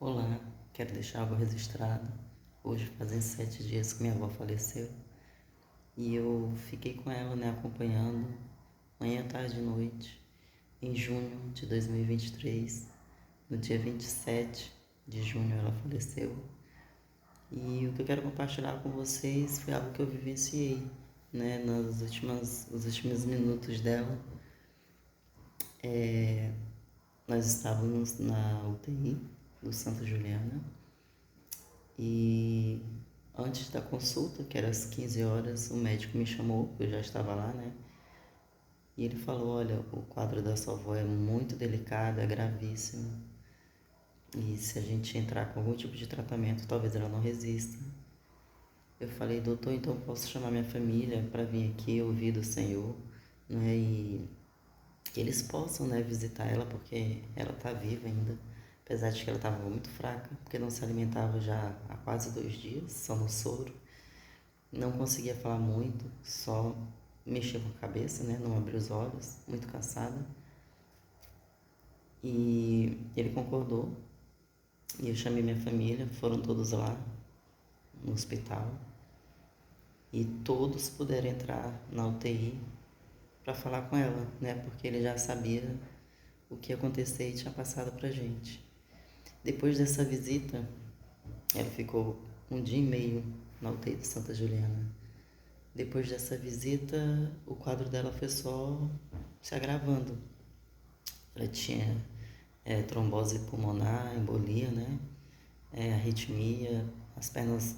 Olá, quero deixar algo registrado. Hoje fazem 7 dias que minha avó faleceu e eu fiquei com ela, né, acompanhando manhã, tarde e noite, em junho de 2023. No dia 27 de junho ela faleceu e o que eu quero compartilhar com vocês foi algo que eu vivenciei, né, nos últimos minutos dela. Nós estávamos na UTI do Santa Juliana. E antes da consulta, que era às 15 horas, o médico me chamou, eu já estava lá, né? E ele falou: Olha, o quadro da sua avó é muito delicado, é gravíssimo. E se a gente entrar com algum tipo de tratamento, talvez ela não resista. Eu falei: Doutor, então posso chamar minha família para vir aqui ouvir do Senhor, né? E que eles possam, né, visitar ela, porque ela está viva ainda. Apesar de que ela estava muito fraca, porque não se alimentava já há quase 2 dias, só no soro. Não conseguia falar muito, só mexia com a cabeça, né? Não abria os olhos, muito cansada. E ele concordou. E eu chamei minha família, foram todos lá no hospital. E todos puderam entrar na UTI para falar com ela, né? Porque ele já sabia o que ia acontecer e tinha passado pra gente. Depois dessa visita, ela ficou 1 dia e meio na UTI de Santa Juliana. Depois dessa visita, o quadro dela foi só se agravando. Ela tinha trombose pulmonar, embolia, né? Arritmia, as pernas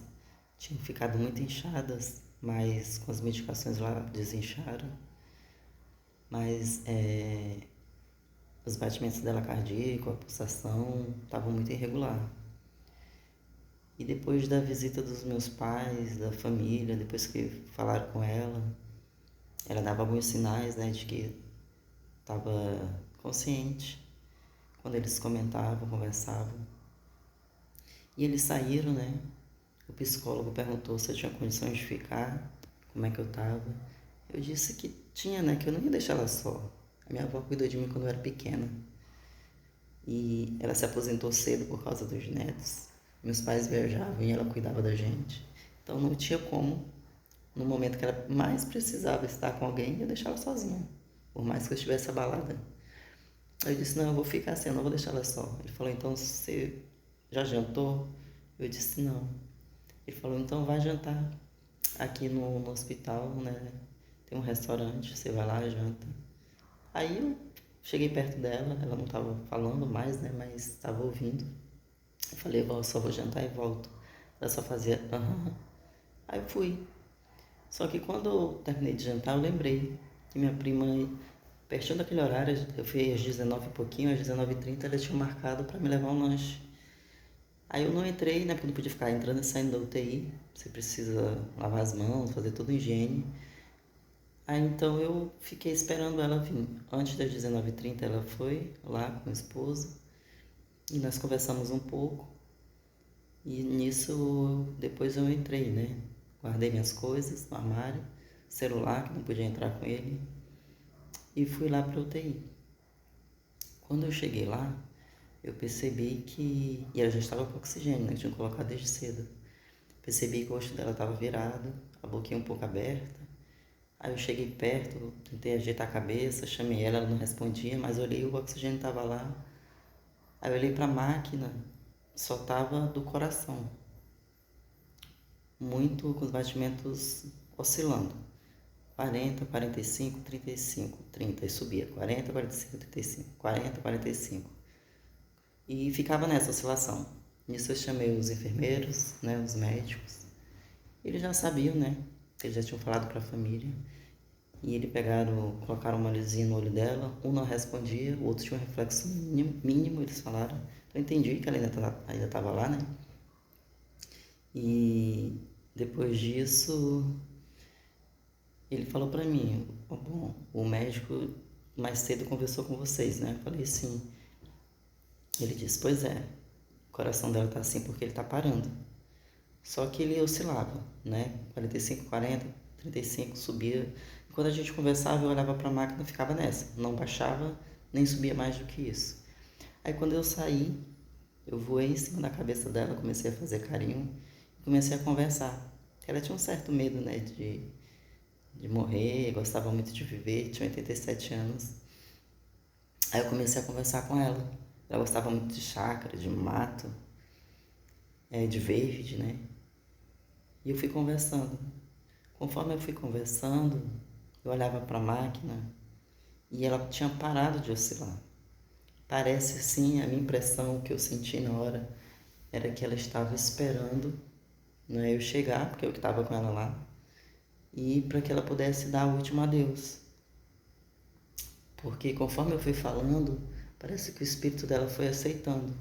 tinham ficado muito inchadas, mas com as medicações lá desincharam. Mas os batimentos dela cardíaco, a pulsação, estavam muito irregular. E depois da visita dos meus pais, da família, depois que falaram com ela dava alguns sinais, né, de que estava consciente. Quando eles comentavam, conversavam. E eles saíram, né? O psicólogo perguntou se eu tinha condições de ficar, como é que eu estava. Eu disse que tinha, né? Que eu não ia deixar ela só. A minha avó cuidou de mim quando eu era pequena. E ela se aposentou cedo por causa dos netos. Meus pais viajavam e ela cuidava da gente. Então não tinha como, no momento que ela mais precisava estar com alguém, eu deixar ela sozinha. Por mais que eu estivesse abalada. Eu disse: Não, eu vou ficar assim, eu não vou deixar ela só. Ele falou: Então você já jantou? Eu disse: Não. Ele falou: Então vai jantar aqui no hospital, né? Tem um restaurante, você vai lá e janta. Aí eu cheguei perto dela, ela não estava falando mais, né? Mas estava ouvindo. Eu falei: Vó, só vou jantar e volto. Ela só fazia aham. Aí eu fui. Só que quando eu terminei de jantar, eu lembrei que minha prima, pertinho daquele horário, eu fui às 19 e pouquinho, às 19h30, ela tinha marcado para me levar um lanche. Aí eu não entrei, né? Porque não podia ficar entrando e saindo da UTI. Você precisa lavar as mãos, fazer toda a higiene. Aí então eu fiquei esperando ela vir. Antes das 19h30 ela foi lá com o esposo e nós conversamos um pouco. E nisso depois eu entrei, né? Guardei minhas coisas no armário, celular que não podia entrar com ele e fui lá para a UTI. Quando eu cheguei lá, eu percebi que. E ela já estava com oxigênio, né? Tinha colocado desde cedo. Percebi que o rosto dela estava virado, a boquinha um pouco aberta. Aí eu cheguei perto, tentei ajeitar a cabeça, chamei ela não respondia, mas olhei, o oxigênio estava lá. Aí eu olhei para a máquina, só estava do coração, muito com os batimentos oscilando. 40, 45, 35, 30, e subia. 40, 45, 35, 40, 45. E ficava nessa oscilação. Nisso eu chamei os enfermeiros, né, os médicos. Eles já sabiam, né? Eles já tinham falado para a família. E eles pegaram, colocaram uma luzinha no olho dela. Um não respondia, o outro tinha um reflexo mínimo, eles falaram. Então eu entendi que ela ainda estava lá, né? E depois disso, ele falou para mim: Bom, o médico mais cedo conversou com vocês, né? Eu falei: Sim. Ele disse: Pois é, o coração dela tá assim porque ele tá parando. Só que ele oscilava, né? 45, 40, 35, subia. E quando a gente conversava, eu olhava para a máquina e ficava nessa. Não baixava, nem subia mais do que isso. Aí quando eu saí, Eu voei em cima da cabeça dela, comecei a fazer carinho e comecei a conversar. Ela tinha um certo medo, né, de morrer, gostava muito de viver, tinha 87 anos. Aí eu comecei a conversar com ela. Ela gostava muito de chácara, de mato, de verde, né? E eu fui conversando. Conforme eu fui conversando, eu olhava para a máquina e ela tinha parado de oscilar. Parece assim, a minha impressão, o que eu senti na hora, era que ela estava esperando, né, eu chegar, porque eu estava com ela lá, e para que ela pudesse dar o último adeus. Porque conforme eu fui falando, parece que o espírito dela foi aceitando,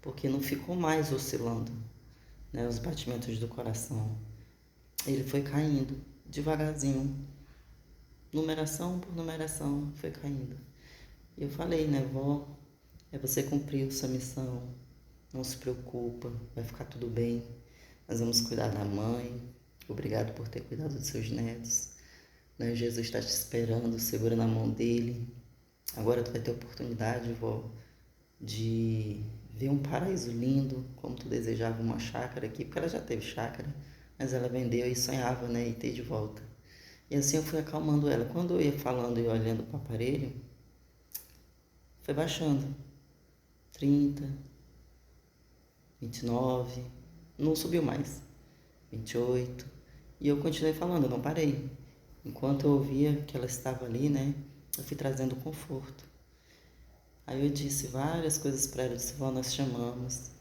porque não ficou mais oscilando, né, os batimentos do coração. Ele foi caindo devagarzinho, numeração por numeração, foi caindo. E eu falei, né, vó, você cumpriu sua missão, não se preocupa, vai ficar tudo bem. Nós vamos cuidar da mãe. Obrigado por ter cuidado dos seus netos. Né? Jesus está te esperando, segura na mão dele. Agora tu vai ter oportunidade, vó, de ver um paraíso lindo, como tu desejava uma chácara aqui, porque ela já teve chácara, mas ela vendeu e sonhava, né, em ter de volta. E assim eu fui acalmando ela. Quando eu ia falando e olhando para o aparelho, foi baixando. 30, 29, não subiu mais. 28. E eu continuei falando, eu não parei. Enquanto eu ouvia que ela estava ali, né, eu fui trazendo conforto. Aí eu disse várias coisas para ela, eu disse, vó, nós chamamos,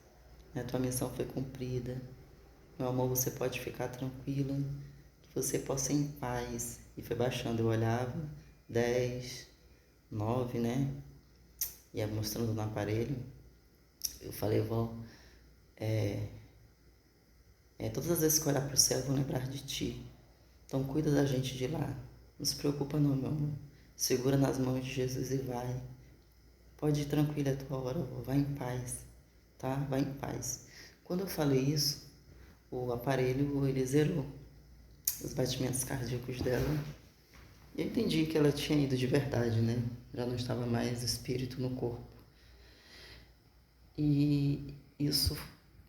né, tua missão foi cumprida. Meu amor, você pode ficar tranquila, que você possa ir em paz. E foi baixando, eu olhava, 10, 9, né, ia mostrando no aparelho. Eu falei, vó, todas as vezes que eu olhar para o céu, eu vou lembrar de ti. Então cuida da gente de lá. Não se preocupa não, meu amor. Segura nas mãos de Jesus e vai. Pode ir tranquila a tua hora, vó. Vai em paz, tá? Vai em paz. Quando eu falei isso, o aparelho, ele zerou os batimentos cardíacos dela. E eu entendi que ela tinha ido de verdade, né? Já não estava mais espírito no corpo. E isso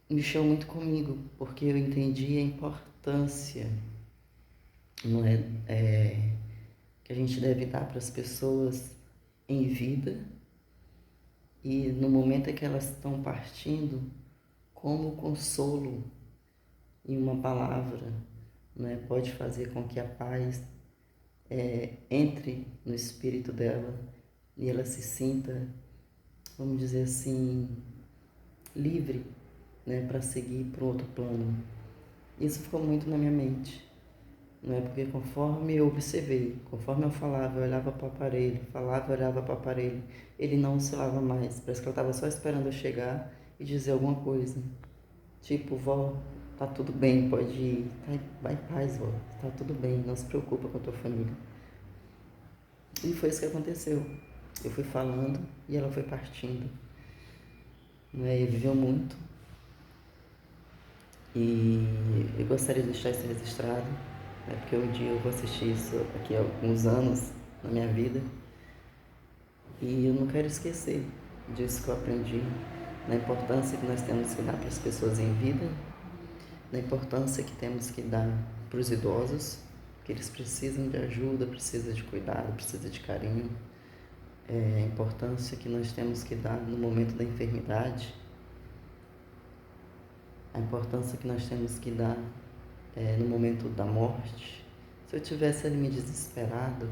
mexeu muito comigo, porque eu entendi a importância, não que a gente deve dar para as pessoas em vida e no momento em que elas estão partindo, como consolo em uma palavra, né, pode fazer com que a paz entre no espírito dela e ela se sinta, vamos dizer assim, livre, né, para seguir para outro plano. Isso ficou muito na minha mente. Não é porque conforme eu observei, conforme eu falava, eu olhava para o aparelho, falava, eu olhava para o aparelho, ele não oscilava mais. Parece que ela estava só esperando eu chegar e dizer alguma coisa. Tipo, vó, tá tudo bem, pode ir. Vai em paz, vó, tá tudo bem, não se preocupa com a tua família. E foi isso que aconteceu. Eu fui falando e ela foi partindo. Ele viveu muito e eu gostaria de deixar isso registrado, né, porque um dia eu vou assistir isso aqui há alguns anos na minha vida e eu não quero esquecer disso que eu aprendi, na importância que nós temos que dar para as pessoas em vida, na importância que temos que dar para os idosos, que eles precisam de ajuda, precisam de cuidado, precisam de carinho, a importância que nós temos que dar no momento da enfermidade, a importância que nós temos que dar no momento da morte. Se eu tivesse ali me desesperado,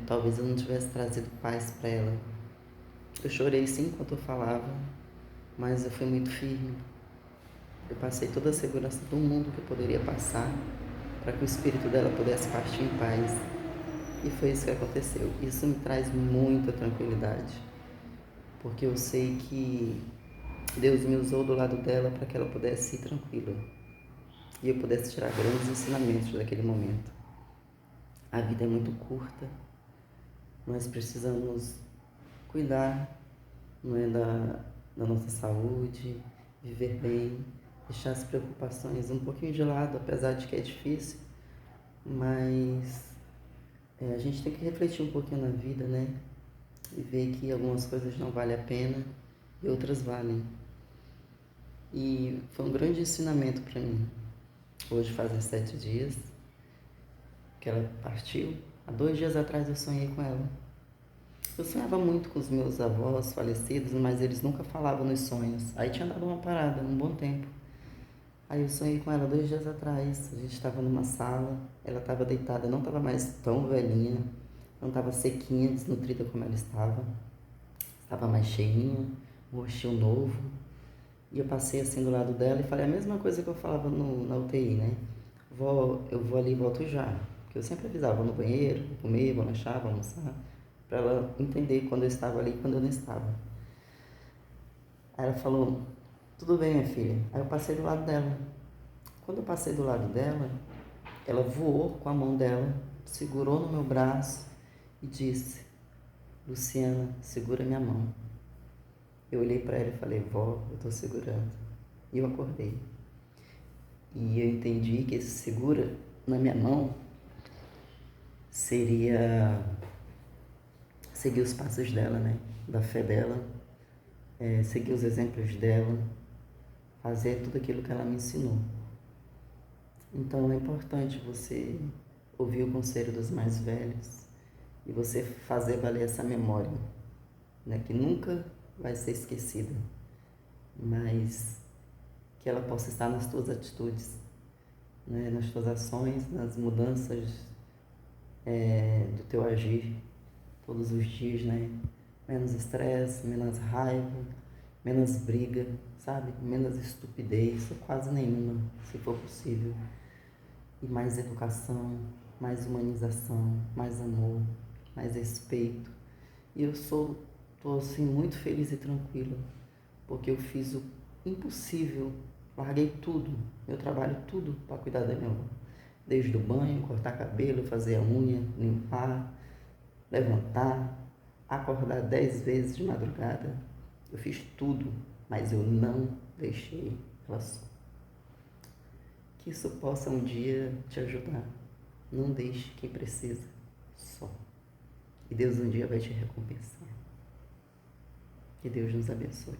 talvez eu não tivesse trazido paz para ela. Eu chorei sim enquanto eu falava, mas eu fui muito firme. Eu passei toda a segurança do mundo que eu poderia passar para que o espírito dela pudesse partir em paz. E foi isso que aconteceu. Isso me traz muita tranquilidade, porque eu sei que Deus me usou do lado dela para que ela pudesse ir tranquila e eu pudesse tirar grandes ensinamentos daquele momento. A vida é muito curta, nós precisamos cuidar, não é, da nossa saúde, viver bem, deixar as preocupações um pouquinho de lado, apesar de que é difícil, mas a gente tem que refletir um pouquinho na vida, né? E ver que algumas coisas não valem a pena e outras valem. E foi um grande ensinamento para mim. Hoje fazem 7 dias que ela partiu. Há 2 dias atrás eu sonhei com ela. Eu sonhava muito com os meus avós falecidos, mas eles nunca falavam nos sonhos. Aí tinha dado uma parada, um bom tempo. Aí eu sonhei com ela 2 dias atrás. A gente estava numa sala, ela estava deitada, não estava mais tão velhinha, não estava sequinha, desnutrida como ela estava. Estava mais cheinha, um rostinho novo. E eu passei assim do lado dela e falei a mesma coisa que eu falava na UTI, né? Eu vou ali e volto já. Porque eu sempre avisava, vou no banheiro, vou comer, vou lanchar, vou almoçar. Pra ela entender quando eu estava ali e quando eu não estava. Aí ela falou, tudo bem, minha filha. Aí eu passei do lado dela. Quando eu passei do lado dela, ela voou com a mão dela, segurou no meu braço e disse, Luciana, segura minha mão. Eu olhei para ela e falei, vó, eu estou segurando. E eu acordei. E eu entendi que esse segura na minha mão seria seguir os passos dela, né? Da fé dela, seguir os exemplos dela, fazer tudo aquilo que ela me ensinou. Então é importante você ouvir o conselho dos mais velhos e você fazer valer essa memória, né? Que nunca vai ser esquecida, mas que ela possa estar nas tuas atitudes, né? Nas tuas ações, nas mudanças do teu agir todos os dias, né? Menos estresse, menos raiva, menos briga, sabe? Menos estupidez, ou quase nenhuma, se for possível. E mais educação, mais humanização, mais amor, mais respeito. E eu tô assim muito feliz e tranquila, porque eu fiz o impossível, larguei tudo, eu trabalho tudo para cuidar da minha avó. Desde o banho, cortar cabelo, fazer a unha, limpar, levantar, acordar 10 vezes de madrugada. Eu fiz tudo, mas eu não deixei ela só. Que isso possa um dia te ajudar. Não deixe quem precisa só. E Deus um dia vai te recompensar. Que Deus nos abençoe.